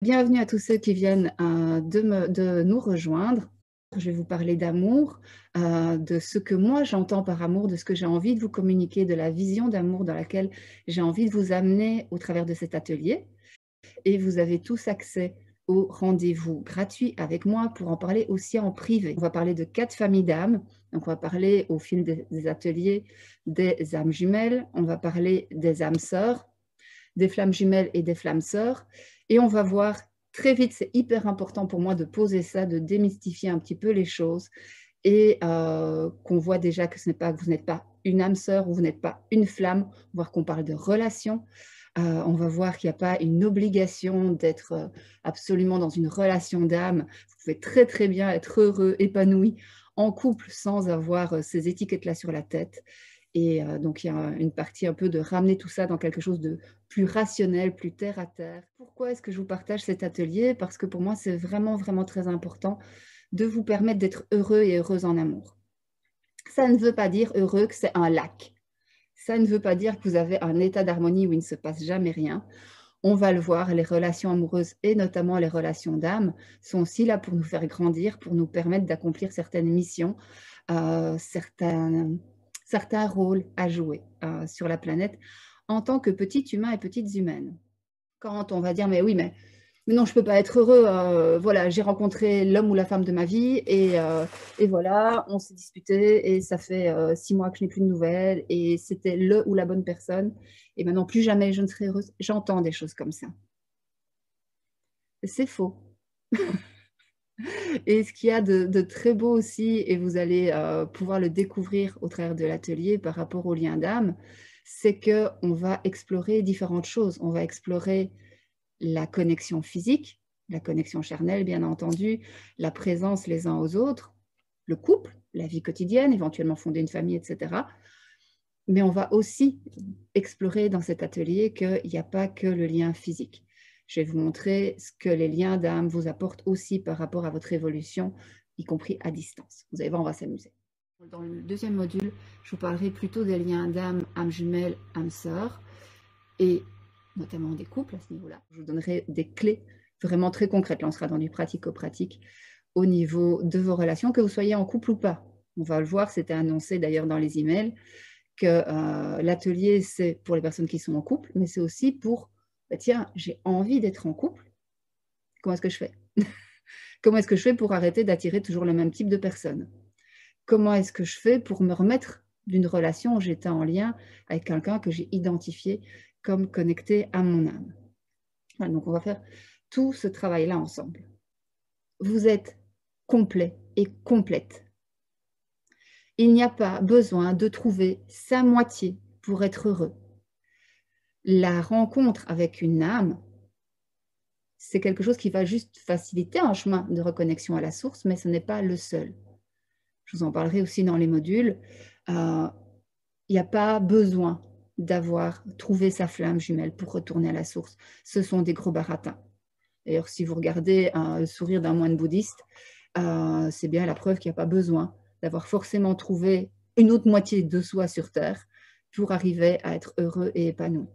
Bienvenue à tous ceux qui viennent de nous rejoindre. Je vais vous parler d'amour, de ce que moi j'entends par amour, de ce que j'ai envie de vous communiquer, de la vision d'amour dans laquelle j'ai envie de vous amener au travers de cet atelier. Et vous avez tous accès au rendez-vous gratuit avec moi pour en parler aussi en privé. On va parler de 4 familles d'âmes. Donc, on va parler au fil des ateliers des âmes jumelles, on va parler des âmes sœurs, des flammes jumelles et des flammes sœurs. Et on va voir très vite, c'est hyper important pour moi de poser ça, de démystifier un petit peu les choses et qu'on voit déjà que vous n'êtes pas une âme sœur ou vous n'êtes pas une flamme, voir qu'on parle de relation. On va voir qu'il n'y a pas une obligation d'être absolument dans une relation d'âme. Vous pouvez très très bien être heureux, épanoui en couple sans avoir ces étiquettes-là sur la tête. Et donc, il y a une partie un peu de ramener tout ça dans quelque chose de plus rationnel, plus terre à terre. Pourquoi est-ce que je vous partage cet atelier? Parce que pour moi, c'est vraiment, vraiment très important de vous permettre d'être heureux et heureuse en amour. Ça ne veut pas dire heureux que c'est un lac. Ça ne veut pas dire que vous avez un état d'harmonie où il ne se passe jamais rien. On va le voir, les relations amoureuses et notamment les relations d'âme sont aussi là pour nous faire grandir, pour nous permettre d'accomplir certaines missions, certains rôles à jouer sur la planète en tant que petits humains et petites humaines. Quand on va dire, mais oui, mais non, je ne peux pas être heureux, voilà, j'ai rencontré l'homme ou la femme de ma vie et voilà, on s'est disputé et ça fait 6 mois que je n'ai plus de nouvelles et c'était le ou la bonne personne et maintenant plus jamais je ne serai heureuse. J'entends des choses comme ça. C'est faux. Et ce qu'il y a de très beau aussi, et vous allez pouvoir le découvrir au travers de l'atelier par rapport au lien d'âme, c'est qu'on va explorer différentes choses. On va explorer la connexion physique, la connexion charnelle, bien entendu, la présence les uns aux autres, le couple, la vie quotidienne, éventuellement fonder une famille, etc. Mais on va aussi explorer dans cet atelier qu'il n'y a pas que le lien physique. Je vais vous montrer ce que les liens d'âme vous apportent aussi par rapport à votre évolution, y compris à distance. Vous allez voir, on va s'amuser. Dans le deuxième module, je vous parlerai plutôt des liens d'âme, âme jumelle, âme sœur, et notamment des couples à ce niveau-là. Je vous donnerai des clés vraiment très concrètes. Là, on sera dans du pratico-pratique au niveau de vos relations, que vous soyez en couple ou pas. On va le voir, c'était annoncé d'ailleurs dans les emails, que l'atelier, c'est pour les personnes qui sont en couple, mais c'est aussi pour, bah, tiens, j'ai envie d'être en couple, comment est-ce que je fais? Comment est-ce que je fais pour arrêter d'attirer toujours le même type de personnes? Comment est-ce que je fais pour me remettre d'une relation où j'étais en lien avec quelqu'un que j'ai identifié comme connecté à mon âme? Voilà, donc on va faire tout ce travail-là ensemble. Vous êtes complet et complète. Il n'y a pas besoin de trouver sa moitié pour être heureux. La rencontre avec une âme, c'est quelque chose qui va juste faciliter un chemin de reconnexion à la source, mais ce n'est pas le seul. Je vous en parlerai aussi dans les modules. Il n'y a pas besoin d'avoir trouvé sa flamme jumelle pour retourner à la source. Ce sont des gros baratins. D'ailleurs, si vous regardez le sourire d'un moine bouddhiste, c'est bien la preuve qu'il n'y a pas besoin d'avoir forcément trouvé une autre moitié de soi sur Terre pour arriver à être heureux et épanoui.